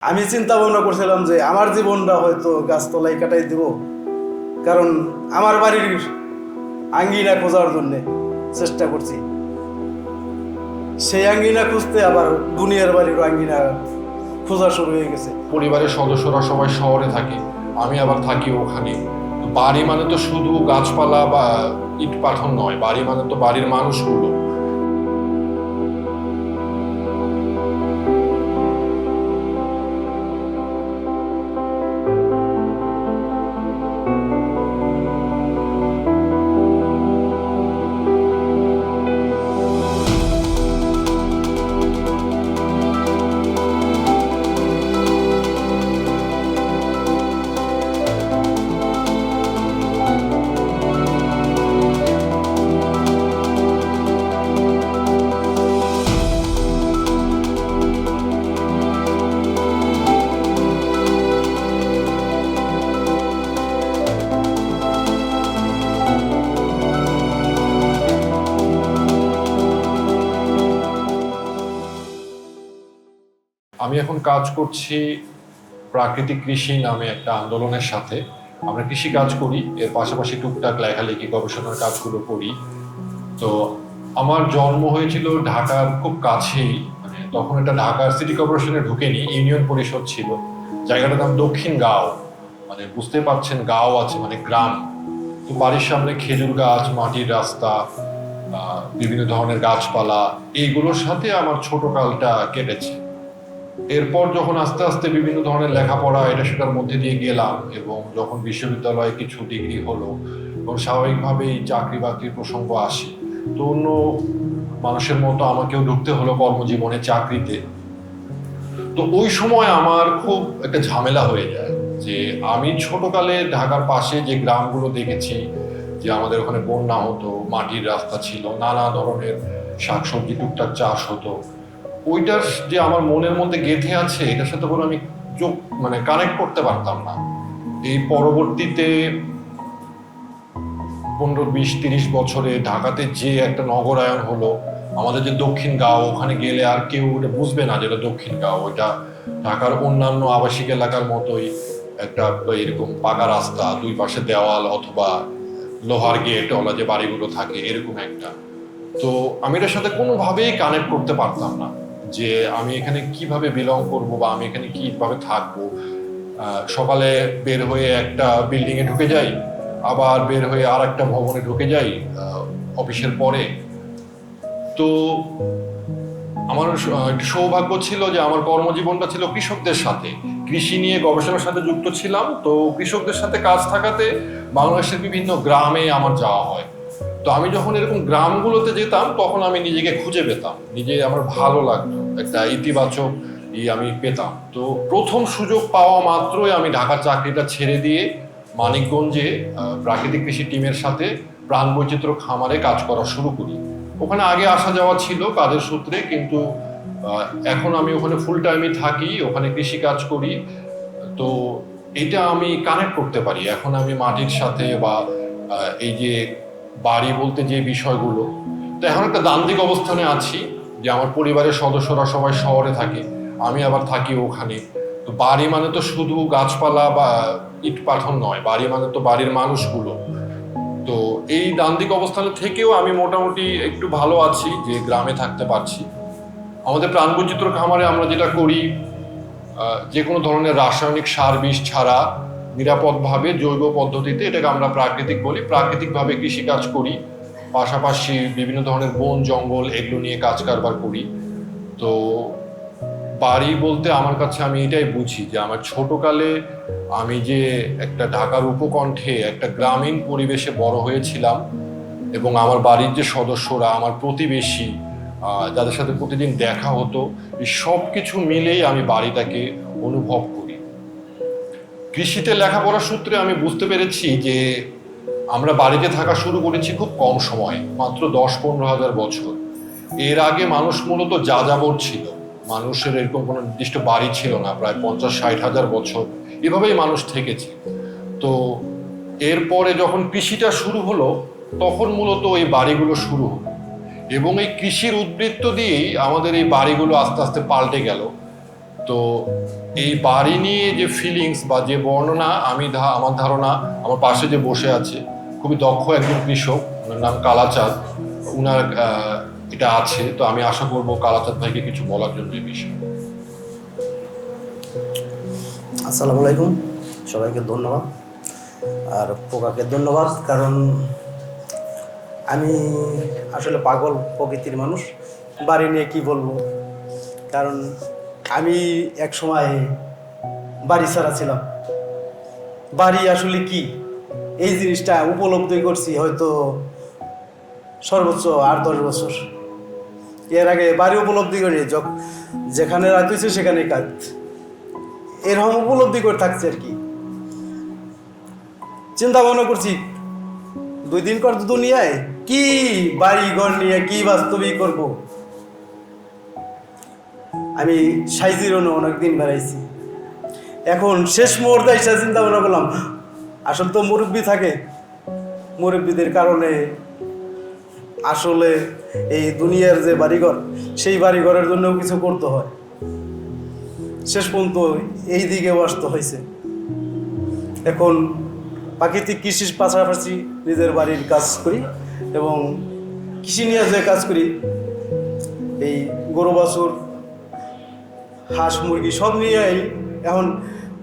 আমি চিন্তা ভাবনা করছিলাম যে আমার জীবনটা হয়তো গাছতলায় কাটাই দেব, কারণ আমার বাড়ির আঙ্গিনা খোঁজার জন্য চেষ্টা করছি। সেই আঙ্গিনা খুঁজতে আবার দুনিয়ার বাড়ির আঙ্গিনা খোঁজা শুরু হয়ে গেছে। পরিবারের সদস্যরা সবাই শহরে থাকে, আমি আবার থাকি ওখানে। তো বাড়ি মানে তো শুধু গাছপালা বা ইট পাথর নয়, বাড়ি মানে তো বাড়ির মানুষগুলো। আমি এখন কাজ করছি প্রাকৃতিক কৃষি নামে একটা আন্দোলনের সাথে। আমরা কৃষি কাজ করি, এর পাশাপাশি টুকটাক লেখালেখি গবেষণার কাজগুলো করি। তো আমার জন্ম হয়েছিল ঢাকার খুব কাছেই, মানে তখন এটা ঢাকার সিটি কর্পোরেশনে ঢুকেনি, ইউনিয়ন পরিষদ ছিল। জায়গাটার নাম দক্ষিণ গাঁও, মানে বুঝতে পারছেন গাঁও আছে মানে গ্রাম। তো বাড়ির সামনে খেজুর গাছ, মাটির রাস্তা, বিভিন্ন ধরনের গাছপালা, এইগুলোর সাথে আমার ছোট কালটা কেটেছে। এরপর যখন আস্তে আস্তে বিভিন্ন ধরনের লেখাপড়া এটা সেটার মধ্যে দিয়ে গেলাম, এবং যখন বিশ্ববিদ্যালয়ে কিছু ডিগ্রি হলো এবং স্বাভাবিকভাবেই চাকরি বাকরির প্রসঙ্গ আসে, তো অন্য মানুষের মতো আমাকেও ঢুকতে হলো কর্মজীবনে, চাকরিতে। তো ওই সময় আমার খুব একটা ঝামেলা হয়ে যায় যে আমি ছোটকালে ঢাকার পাশে যে গ্রামগুলো দেখেছি, যে আমাদের ওখানে বন্যা হতো, মাটির রাস্তা ছিল, নানা ধরনের শাকসবজি টুকটাক চাষ হতো, ওইটার যে আমার মনের মধ্যে গেঁথে আছে এটার সাথে করে আমি যোগ মানে কানেক্ট করতে পারতাম না। এই পরবর্তীতে 15, 20, 30 বছরে ঢাকাতে যে একটা নগরায়ন হলো, আমাদের যে দক্ষিণ গাঁও, ওখানে গেলে আর কেউ ওটা বুঝবে না যেটা দক্ষিণ গাঁও। ওইটা ঢাকার অন্যান্য আবাসিক এলাকার মতোই একটা এরকম পাকা রাস্তা, দুই পাশে দেওয়াল অথবা লোহার গেট ওলা যে বাড়িগুলো থাকে, এরকম একটা। তো আমি এটার সাথে কোনোভাবেই কানেক্ট করতে পারতাম না যে আমি এখানে কিভাবে বিলং করব বা আমি এখানে কিভাবে থাকবো। সকালে বের হয়ে একটা বিল্ডিং এ ঢুকে যাই, আবার বের হয়ে আর একটা ভবনে ঢুকে যাই অফিসের পরে। তো আমার একটু সৌভাগ্য ছিল যে আমার কর্মজীবনটা ছিল কৃষকদের সাথে, কৃষি নিয়ে গবেষণার সাথে যুক্ত ছিলাম। তো কৃষকদের সাথে কাজ থাকাতে বাংলাদেশের বিভিন্ন গ্রামে আমার যাওয়া হয়। তো আমি যখন এরকম গ্রামগুলোতে যেতাম তখন আমি নিজেকে খুঁজে পেতাম, নিজে আমার ভালো লাগতো, একটা ইতিবাচক আমি পেতাম। তো প্রথম সুযোগ পাওয়া মাত্রই আমি ঢাকার চাকরিটা ছেড়ে দিয়ে মানিকগঞ্জে প্রাকৃতিক কৃষি টিমের সাথে প্রাণ বৈচিত্র্য খামারে কাজ করা শুরু করি। ওখানে আগে আসা যাওয়া ছিল কাজের সূত্রে, কিন্তু এখন আমি ওখানে ফুল টাইমই থাকি, ওখানে কৃষি কাজ করি। তো এটা আমি কানেক্ট করতে পারি এখন আমি মাটির সাথে, বা এই যে বাড়ি বলতে যে বিষয়গুলো। তো এখন একটা দ্বান্দ্বিক অবস্থানে আছি যে আমার পরিবারের সদস্যরা সবাই শহরে থাকে, আমি আবার থাকি ওখানে। তো বাড়ি মানে তো শুধু গাছপালা বা ইট পাথর নয়, বাড়ি মানে তো বাড়ির মানুষগুলো। তো এই দ্বান্দ্বিক অবস্থানে থেকেও আমি মোটামুটি একটু ভালো আছি যে গ্রামে থাকতে পারছি। আমাদের প্রাণ বৈচিত্র্য খামারে আমরা যেটা করি, যে কোনো ধরনের রাসায়নিক সার বিষ ছাড়া নিরাপদভাবে জৈব পদ্ধতিতে, এটাকে আমরা প্রাকৃতিক বলি, প্রাকৃতিকভাবে কৃষিকাজ করি। পাশাপাশি বিভিন্ন ধরনের বন জঙ্গল এগুলো নিয়ে কাজ কারবার করি। তো বাড়ি বলতে আমার কাছে আমি এটাই বুঝি যে আমার ছোটকালে আমি যে একটা ঢাকার উপকণ্ঠে একটা গ্রামীণ পরিবেশে বড় হয়েছিলাম, এবং আমার বাড়ির যে সদস্যরা, আমার প্রতিবেশী, যাদের সাথে প্রতিদিন দেখা হতো, এই সব কিছু মিলেই আমি বাড়িটাকে অনুভব করি। কৃষিতে লেখাপড়ার সূত্রে আমি বুঝতে পেরেছি যে আমরা বাড়িতে থাকা শুরু করেছি খুব কম সময়ে, মাত্র 10-15 হাজার বছর। এর আগে মানুষ মূলত যাযাবর ছিল, মানুষের এরকম কোনো নির্দিষ্ট বাড়ি ছিল না, প্রায় 50-60 হাজার বছর এভাবেই মানুষ থেকেছে। তো এরপরে যখন কৃষিটা শুরু হলো তখন মূলত এই বাড়িগুলো শুরু হলো, এবং এই কৃষির উদ্বৃত্ত দিয়েই আমাদের এই বাড়িগুলো আস্তে আস্তে পাল্টে গেল। তো তো এই বাড়ি নিয়ে যে ফিলিংস বা যে বর্ণনা আমার ধারণা আমার পাশে যে বসে আছে খুবই দক্ষ একজন কৃষক, ওনার নাম কালাচাঁদ, উনার এটা আছে। তো আমি আশা করবো কালাচাঁদ ভাইকে কিছু বলার জন্য এই বিষয়ে। আসসালামু আলাইকুম, সবাইকে ধন্যবাদ। আর পোকাকে ধন্যবাদ, কারণ আমি আসলে পাগল প্রকৃতির মানুষ। বাড়ি নিয়ে কি বলবো, কারণ আমি এক সময় বাড়ি ছাড়া ছিলাম। বাড়ি আসলে কি এই জিনিসটা উপলব্ধি করছি হয়তো সর্বোচ্চ 8-10 বছর। এর আগে বাড়ি উপলব্ধি করি যেখানে রাত হয়েছে সেখানে কাজ, এরকম উপলব্ধি করে থাকছে আর কি। চিন্তা ভাবনা করছি 2 দিন পর দুনিয়ায় কি বাড়ি ঘর নিয়ে কি বাস্তবিক করব। আমি সাইজিরও অনেকদিন বেড়াইছি, এখন শেষ মুহূর্তে এসে চিন্তা ভাবনা করলাম আসলে তো মুরব্বী থাকে, মুরব্বীদের কারণে আসলে এই দুনিয়ার যে বাড়িঘর সেই বাড়িঘরের জন্যও কিছু করতে হয়। শেষ পর্যন্ত এই দিকেও আসতে হয়েছে। এখন প্রাকৃতিক কৃষির পাশাপাশি নিজের বাড়ির কাজ করি এবং কৃষি নিয়ে যে কাজ করি, এই গরু বাছুর হাঁস মুরগি সব নিয়েই এখন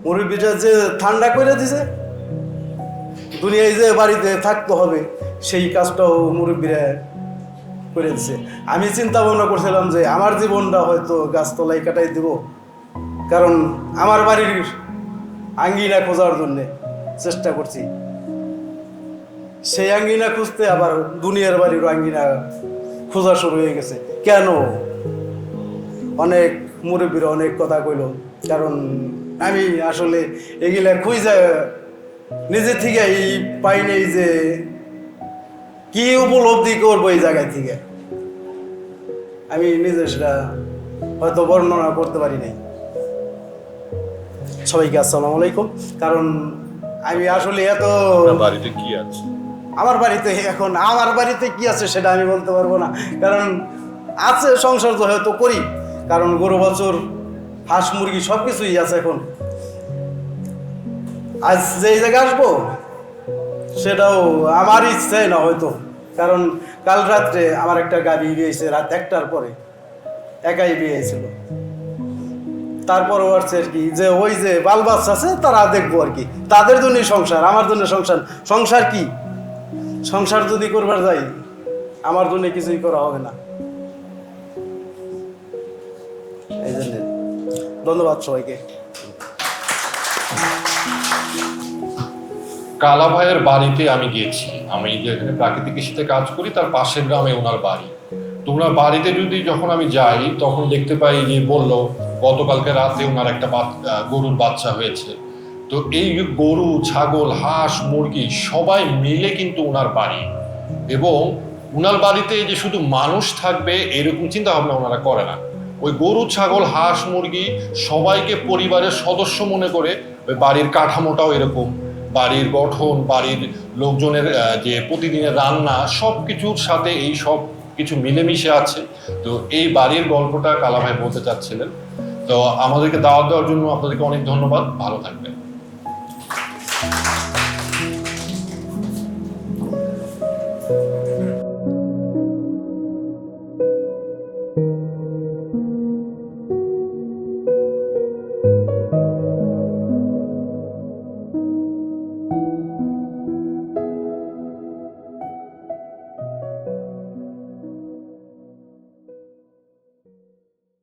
মুরব্বীটা যে ঠান্ডা করে দিছে, দুনিয়ায় যে বাড়িতে থাকতে হবে সেই কাজটাও মুরব্বীরা করে দিছে। আমি চিন্তা ভাবনা করছিলাম যে আমার জীবনটা হয়তো গাছতলায় কাটাই দিব, কারণ আমার বাড়ির আঙ্গিনা খোঁজার জন্যে চেষ্টা করছি। সেই আঙ্গিনা খুঁজতে আবার দুনিয়ার বাড়ির আঙ্গিনা খোঁজা শুরু হয়ে গেছে। কেন? অনেক মুরব্বীরা অনেক কথা কইল, কারণ আমি আসলে এগুলা খুঁজা নিজে থেকে পাই নাই যে কি উপলব্ধি করবো এই জায়গায় থেকে। আমি নিজে সেটা হয়তো বর্ণনা করতে পারি নাই। সবাইকে আসসালামু আলাইকুম। কারণ আমি আসলে এত বাড়িতে কি আছে আমার বাড়িতে কি আছে সেটা আমি বলতে পারবো না, কারণ আছে সংসার তো হয়তো করি, কারণ গরু বাছুর হাঁস মুরগি সব কিছুই আছে। এখন আজ যেই জায়গায় আসবো সেটাও আমার ইচ্ছাই না হয়তো, কারণ কাল রাত্রে আমার একটা গাভী বিয়েছে রাত 1টার পরে, একাই বিয়েছিল। তারপরও আসছে আর কি যে ওই যে বাল বাচ্চা আছে তারা দেখবো আর কি, তাদের জন্যই সংসার, আমার জন্য সংসার কি? সংসার যদি করবার যাই আমার জন্য কিছুই করা হবে না। এই জন্য ধন্যবাদ সবাইকে। কালা ভাইয়ের বাড়িতে আমি গিয়েছি। আমি যেখানে প্রাকৃতিক কৃষিতে কাজ করি তার পাশের গ্রামে ওনার বাড়ি। তো ওনার বাড়িতে যদি যখন আমি যাই তখন দেখতে পাই যে বললো গতকালকে রাতে ওনার একটা গরুর বাচ্চা হয়েছে। তো এই গরু ছাগল হাঁস মুরগি সবাই মিলে কিন্তু ওনার বাড়ি, এবং ওনার বাড়িতে যে শুধু মানুষ থাকবে এরকম চিন্তা ভাবনা ওনারা করে না। ওই গরু ছাগল হাঁস মুরগি সবাইকে পরিবারের সদস্য মনে করে ওই বাড়ির কাঠামোটাও এরকম, বাড়ির গঠন বাড়ির লোকজনের যে প্রতিদিনের রান্না সব কিছুর সাথে এই সব কিছু মিলেমিশে আছে। তো এই বাড়ির গল্পটা কালা ভাই বলতে চাচ্ছিলেন। তো আমাদেরকে দাওয়াত দেওয়ার জন্য আপনাদেরকে অনেক ধন্যবাদ। ভালো থাকবেন।